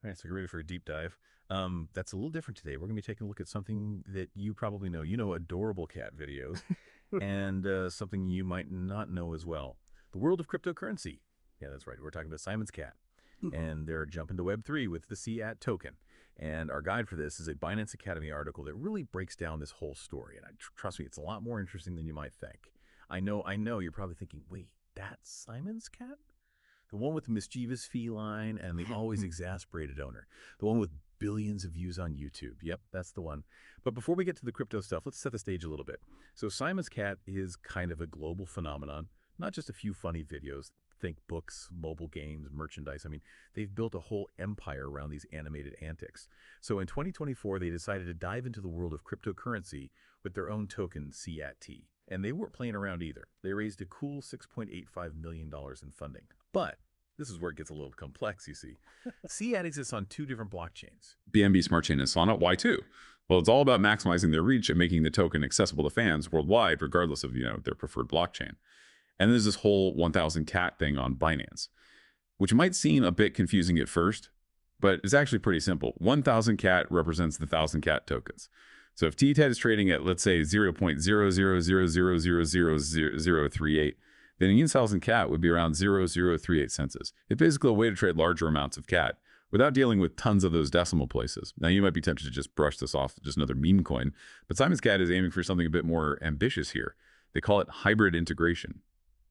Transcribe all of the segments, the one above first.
All right, so get ready for a deep dive. That's a little different today. We're going to be taking a look at something that you probably know. You know, adorable cat videos, and something you might not know as well. The world of cryptocurrency. Yeah, that's right. We're talking about Simon's cat, and they're jumping to Web3 with the CAT token. And our guide for this is a Binance Academy article that really breaks down this whole story. And trust me, it's a lot more interesting than you might think. I know. You're probably thinking, wait, that's Simon's cat? The one with the mischievous feline and the always exasperated owner. The one with billions of views on YouTube. Yep, that's the one. But before we get to the crypto stuff, let's set the stage a little bit. So Simon's Cat is kind of a global phenomenon, not just a few funny videos. Think books, mobile games, merchandise. I mean, they've built a whole empire around these animated antics. So in 2024, they decided to dive into the world of cryptocurrency with their own token, CAT. And they weren't playing around either. They raised a cool $6.85 million in funding. But this is where it gets a little complex, you see. CAT exists on two different blockchains. BNB Smart Chain and Solana. Why too? Well, it's all about maximizing their reach and making the token accessible to fans worldwide, regardless of their preferred blockchain. And there's this whole 1,000 cat thing on Binance, which might seem a bit confusing at first, but it's actually pretty simple. 1,000 cat represents the 1,000 cat tokens. So if TTAT is trading at, let's say, 0.000000038, then a 1,000 cat would be around 0.0038 cents. It's basically a way to trade larger amounts of cat without dealing with tons of those decimal places. Now, you might be tempted to just brush this off as just another meme coin, but Simon's Cat is aiming for something a bit more ambitious here. They call it hybrid integration,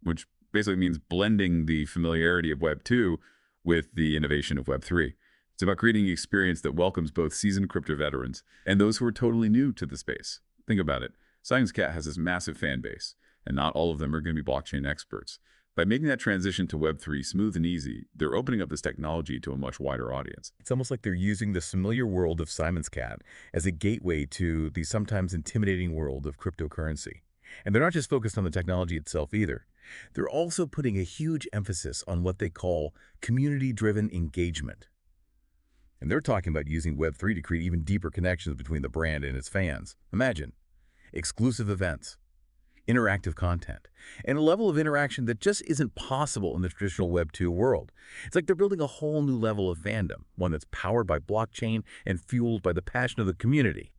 which basically means blending the familiarity of Web 2 with the innovation of Web 3. It's about creating an experience that welcomes both seasoned crypto veterans and those who are totally new to the space. Think about it. Simon's Cat has this massive fan base, and not all of them are going to be blockchain experts. By making that transition to Web3 smooth and easy, they're opening up this technology to a much wider audience. It's almost like they're using the familiar world of Simon's Cat as a gateway to the sometimes intimidating world of cryptocurrency. And they're not just focused on the technology itself either. They're also putting a huge emphasis on what they call community-driven engagement. And they're talking about using Web3 to create even deeper connections between the brand and its fans. Imagine exclusive events, interactive content, and a level of interaction that just isn't possible in the traditional Web 2 world. It's like they're building a whole new level of fandom, one that's powered by blockchain and fueled by the passion of the community.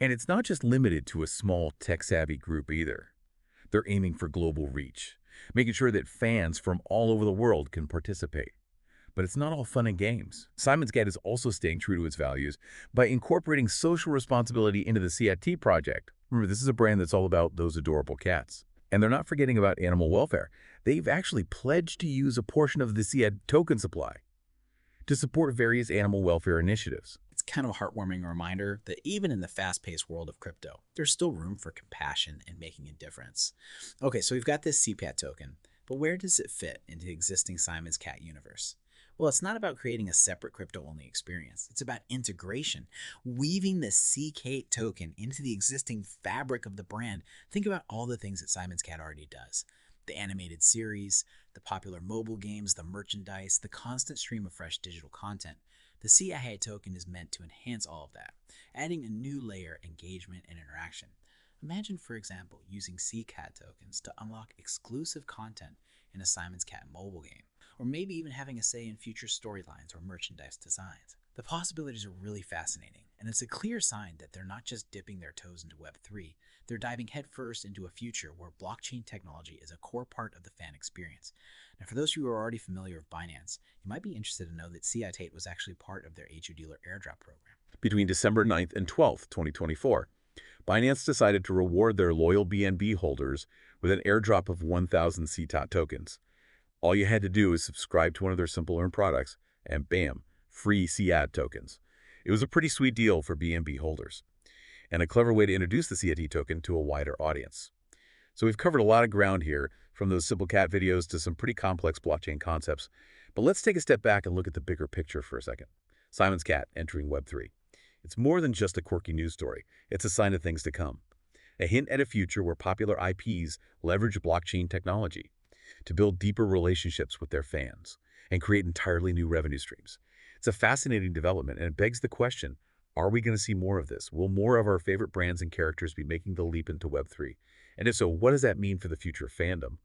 And it's not just limited to a small tech-savvy group either. They're aiming for global reach, making sure that fans from all over the world can participate. But it's not all fun and games. Simon's Cat is also staying true to its values by incorporating social responsibility into the CAT project. Remember, this is a brand that's all about those adorable cats. And they're not forgetting about animal welfare. They've actually pledged to use a portion of the CAT token supply to support various animal welfare initiatives. It's kind of a heartwarming reminder that even in the fast-paced world of crypto, there's still room for compassion and making a difference. Okay, so we've got this CPAT token, but where does it fit into the existing Simon's Cat universe? Well, it's not about creating a separate crypto-only experience. It's about integration, weaving the CK token into the existing fabric of the brand. Think about all the things that Simon's Cat already does. The animated series, the popular mobile games, the merchandise, the constant stream of fresh digital content. The CI token is meant to enhance all of that, adding a new layer of engagement and interaction. Imagine, for example, using CCAT tokens to unlock exclusive content in a Simon's Cat mobile game, or maybe even having a say in future storylines or merchandise designs. The possibilities are really fascinating, and it's a clear sign that they're not just dipping their toes into Web3, they're diving headfirst into a future where blockchain technology is a core part of the fan experience. Now, for those who are already familiar with Binance, you might be interested to know that CI8 was actually part of their HU Dealer airdrop program. Between December 9th and 12th, 2024, Binance decided to reward their loyal BNB holders with an airdrop of 1,000 CTOT tokens. All you had to do is subscribe to one of their simple earn products, and bam, free CAD tokens. It was a pretty sweet deal for BNB holders, and a clever way to introduce the CAT token to a wider audience. So we've covered a lot of ground here, from those simple cat videos to some pretty complex blockchain concepts. But let's take a step back and look at the bigger picture for a second. Simon's Cat entering Web3. It's more than just a quirky news story. It's a sign of things to come. A hint at a future where popular IPs leverage blockchain technology to build deeper relationships with their fans and create entirely new revenue streams. It's a fascinating development, and it begs the question, are we going to see more of this? Will more of our favorite brands and characters be making the leap into Web3? And if so, what does that mean for the future of fandom?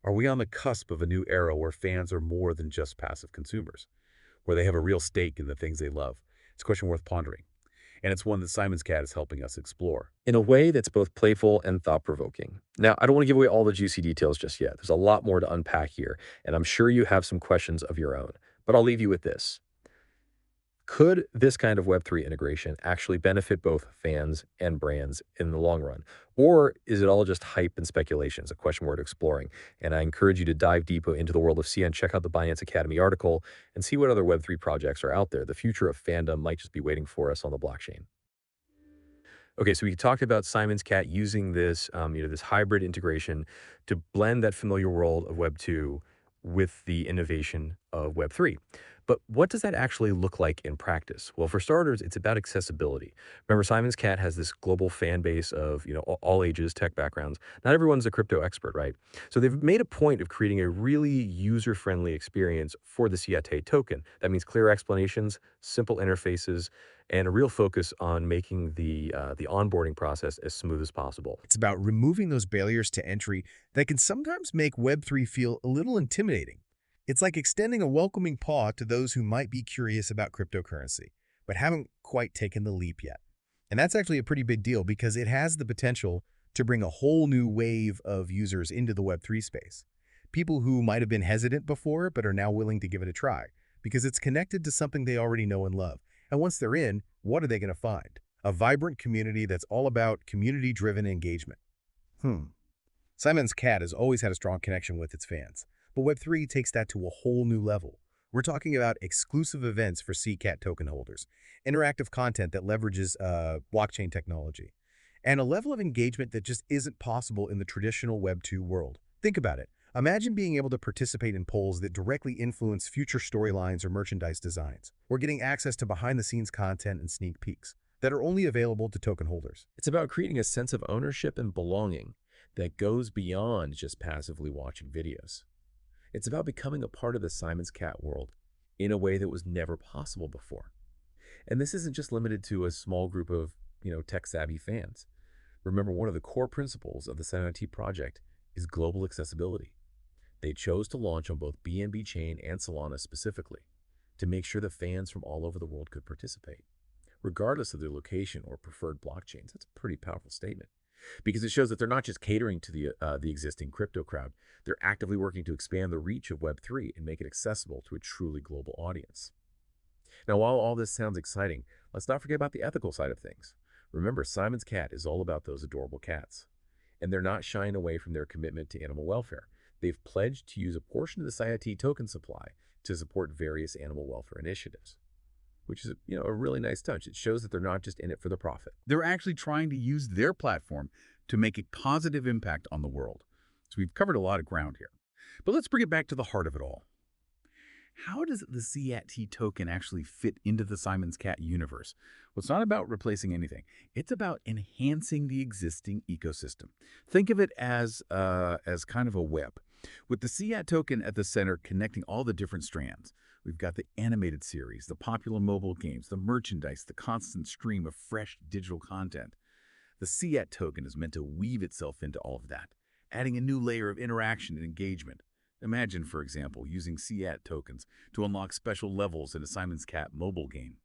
Are we on the cusp of a new era where fans are more than just passive consumers? where they have a real stake in the things they love? It's a question worth pondering, and it's one that Simon's Cat is helping us explore. In a way that's both playful and thought-provoking. Now, I don't want to give away all the juicy details just yet. There's a lot more to unpack here, and I'm sure you have some questions of your own. But I'll leave you with this. Could this kind of Web3 integration actually benefit both fans and brands in the long run? Or is it all just hype and speculation? It's a question worth exploring. And I encourage you to dive deeper into the world of CN, check out the Binance Academy article, and see what other Web3 projects are out there. The future of fandom might just be waiting for us on the blockchain. Okay, so we talked about Simon's Cat using this, this hybrid integration to blend that familiar world of Web 2 with the innovation of Web 3. But what does that actually look like in practice? Well, for starters, it's about accessibility. Remember, Simon's Cat has this global fan base of, all ages, tech backgrounds. Not everyone's a crypto expert, right? So they've made a point of creating a really user-friendly experience for the CAT token. That means clear explanations, simple interfaces, and a real focus on making the onboarding process as smooth as possible. It's about removing those barriers to entry that can sometimes make Web3 feel a little intimidating. It's like extending a welcoming paw to those who might be curious about cryptocurrency, but haven't quite taken the leap yet. And that's actually a pretty big deal because it has the potential to bring a whole new wave of users into the Web3 space. People who might have been hesitant before, but are now willing to give it a try because it's connected to something they already know and love. And once they're in, what are they going to find? A vibrant community that's all about community-driven engagement. Simon's Cat has always had a strong connection with its fans, but Web3 takes that to a whole new level. We're talking about exclusive events for CCAT token holders, interactive content that leverages blockchain technology, and a level of engagement that just isn't possible in the traditional Web2 world. Think about it. Imagine being able to participate in polls that directly influence future storylines or merchandise designs, or getting access to behind-the-scenes content and sneak peeks that are only available to token holders. It's about creating a sense of ownership and belonging that goes beyond just passively watching videos. It's about becoming a part of the Simon's Cat world in a way that was never possible before. And this isn't just limited to a small group of, tech-savvy fans. Remember, one of the core principles of the CNT project is global accessibility. They chose to launch on both BNB Chain and Solana specifically to make sure that fans from all over the world could participate, regardless of their location or preferred blockchains. That's a pretty powerful statement because it shows that they're not just catering to the existing crypto crowd. They're actively working to expand the reach of Web3 and make it accessible to a truly global audience. Now, while all this sounds exciting, let's not forget about the ethical side of things. Remember, Simon's Cat is all about those adorable cats, and they're not shying away from their commitment to animal welfare. They've pledged to use a portion of the CIT token supply to support various animal welfare initiatives, which is a really nice touch. It shows that they're not just in it for the profit. They're actually trying to use their platform to make a positive impact on the world. So we've covered a lot of ground here. But let's bring it back to the heart of it all. How does the CAT token actually fit into the Simon's Cat universe? Well, it's not about replacing anything. It's about enhancing the existing ecosystem. Think of it as kind of a web, with the CAT token at the center connecting all the different strands. We've got the animated series, the popular mobile games, the merchandise, the constant stream of fresh digital content. The CAT token is meant to weave itself into all of that, adding a new layer of interaction and engagement. Imagine, for example, using CAT tokens to unlock special levels in a Simon's Cat mobile game.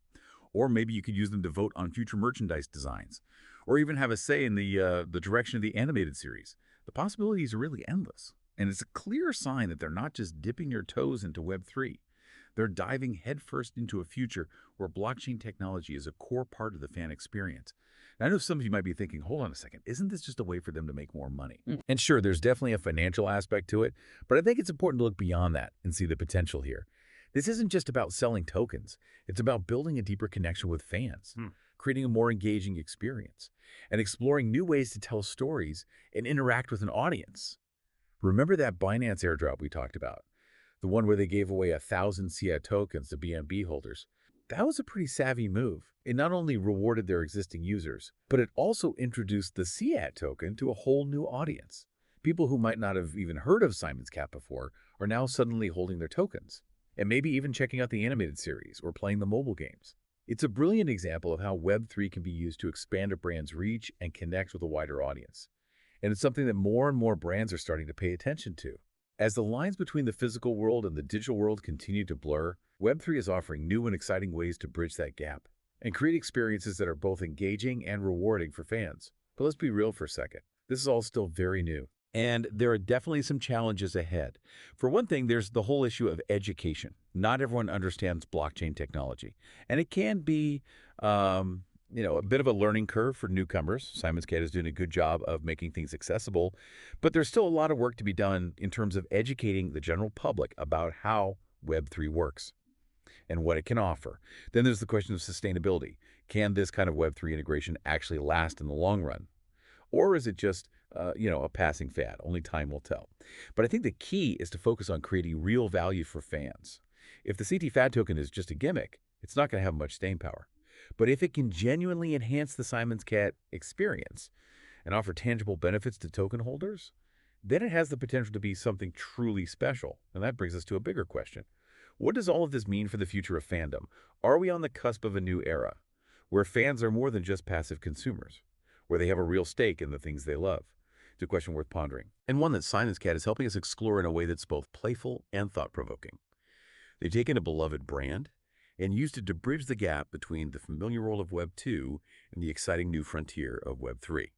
Or maybe you could use them to vote on future merchandise designs, or even have a say in the direction of the animated series. The possibilities are really endless, and it's a clear sign that they're not just dipping your toes into Web3. They're diving headfirst into a future where blockchain technology is a core part of the fan experience. Now, I know some of you might be thinking, hold on a second, isn't this just a way for them to make more money? And sure, there's definitely a financial aspect to it, but I think it's important to look beyond that and see the potential here. This isn't just about selling tokens. It's about building a deeper connection with fans, creating a more engaging experience, and exploring new ways to tell stories and interact with an audience. Remember that Binance airdrop we talked about? The one where they gave away 1,000 CAT tokens to BNB holders? That was a pretty savvy move. It not only rewarded their existing users, but it also introduced the CAT token to a whole new audience. People who might not have even heard of Simon's Cat before are now suddenly holding their tokens, and maybe even checking out the animated series or playing the mobile games. It's a brilliant example of how Web3 can be used to expand a brand's reach and connect with a wider audience. And it's something that more and more brands are starting to pay attention to. As the lines between the physical world and the digital world continue to blur, Web3 is offering new and exciting ways to bridge that gap and create experiences that are both engaging and rewarding for fans. But let's be real for a second. This is all still very new. And there are definitely some challenges ahead. For one thing, there's the whole issue of education. Not everyone understands blockchain technology. And it can be, a bit of a learning curve for newcomers. Simon's Cat is doing a good job of making things accessible. But there's still a lot of work to be done in terms of educating the general public about how Web3 works and what it can offer. Then there's the question of sustainability. Can this kind of Web3 integration actually last in the long run? Or is it just, a passing fad? Only time will tell. But I think the key is to focus on creating real value for fans. If the CT FAD token is just a gimmick, it's not going to have much staying power. But if it can genuinely enhance the Simon's Cat experience and offer tangible benefits to token holders, then it has the potential to be something truly special. And that brings us to a bigger question. What does all of this mean for the future of fandom? Are we on the cusp of a new era where fans are more than just passive consumers, where they have a real stake in the things they love? It's a question worth pondering, and one that Simon's Cat is helping us explore in a way that's both playful and thought-provoking. They've taken a beloved brand and used it to bridge the gap between the familiar world of Web 2 and the exciting new frontier of Web 3.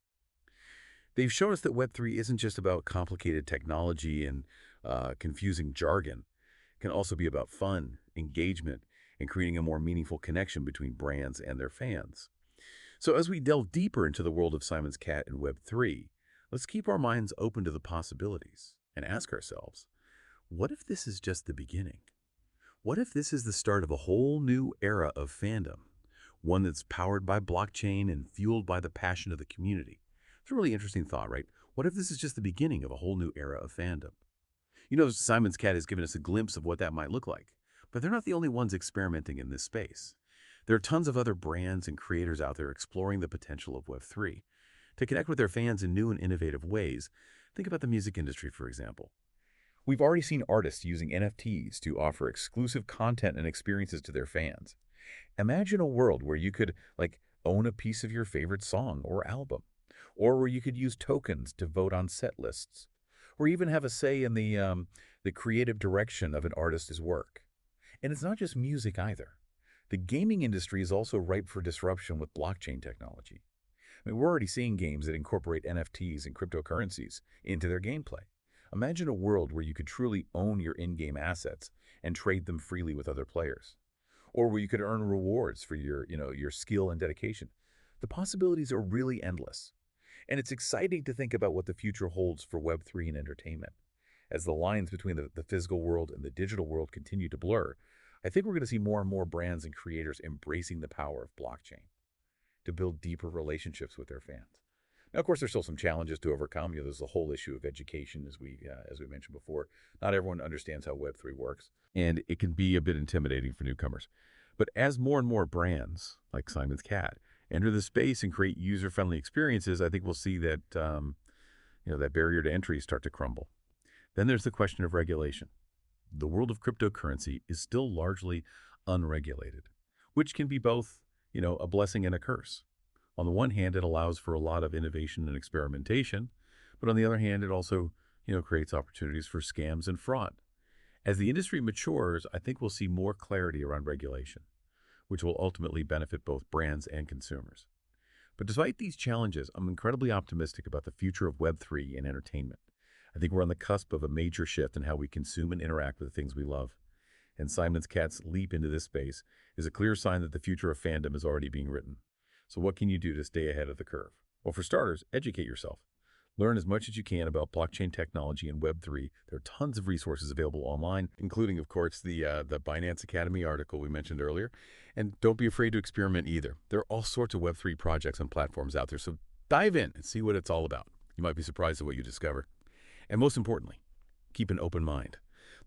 They've shown us that Web 3 isn't just about complicated technology and confusing jargon. It can also be about fun, engagement, and creating a more meaningful connection between brands and their fans. So as we delve deeper into the world of Simon's Cat and Web 3, let's keep our minds open to the possibilities and ask ourselves, what if this is just the beginning? What if this is the start of a whole new era of fandom, one that's powered by blockchain and fueled by the passion of the community? It's a really interesting thought, right? What if this is just the beginning of a whole new era of fandom? Simon's Cat has given us a glimpse of what that might look like, but they're not the only ones experimenting in this space. There are tons of other brands and creators out there exploring the potential of Web3 to connect with their fans in new and innovative ways. Think about the music industry, for example. We've already seen artists using NFTs to offer exclusive content and experiences to their fans. Imagine a world where you could, own a piece of your favorite song or album, or where you could use tokens to vote on set lists, or even have a say in the creative direction of an artist's work. And it's not just music either. The gaming industry is also ripe for disruption with blockchain technology. We're already seeing games that incorporate NFTs and cryptocurrencies into their gameplay. Imagine a world where you could truly own your in-game assets and trade them freely with other players, or where you could earn rewards for your skill and dedication. The possibilities are really endless. And it's exciting to think about what the future holds for Web3 and entertainment. As the lines between the physical world and the digital world continue to blur, I think we're going to see more and more brands and creators embracing the power of blockchain to build deeper relationships with their fans. Now, of course, there's still some challenges to overcome. There's the whole issue of education, as we mentioned before. Not everyone understands how Web3 works, and it can be a bit intimidating for newcomers. But as more and more brands, like Simon's Cat, enter the space and create user-friendly experiences, I think we'll see that that barrier to entry start to crumble. Then there's the question of regulation. The world of cryptocurrency is still largely unregulated, which can be both, a blessing and a curse. On the one hand, it allows for a lot of innovation and experimentation, but on the other hand, it also, creates opportunities for scams and fraud. As the industry matures, I think we'll see more clarity around regulation, which will ultimately benefit both brands and consumers. But despite these challenges, I'm incredibly optimistic about the future of Web3 and entertainment. I think we're on the cusp of a major shift in how we consume and interact with the things we love. And Simon's Cat's leap into this space is a clear sign that the future of fandom is already being written. So what can you do to stay ahead of the curve? Well, for starters, educate yourself. Learn as much as you can about blockchain technology and Web3. There are tons of resources available online, including, of course, the Binance Academy article we mentioned earlier. And don't be afraid to experiment either. There are all sorts of Web3 projects and platforms out there, so dive in and see what it's all about. You might be surprised at what you discover. And most importantly, keep an open mind.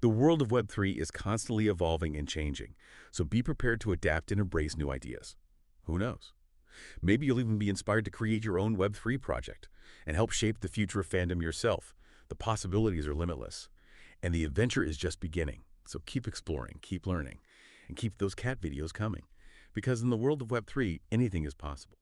The world of Web3 is constantly evolving and changing, so be prepared to adapt and embrace new ideas. Who knows? Maybe you'll even be inspired to create your own Web3 project and help shape the future of fandom yourself. The possibilities are limitless, and the adventure is just beginning. So keep exploring, keep learning, and keep those cat videos coming. Because in the world of Web3, anything is possible.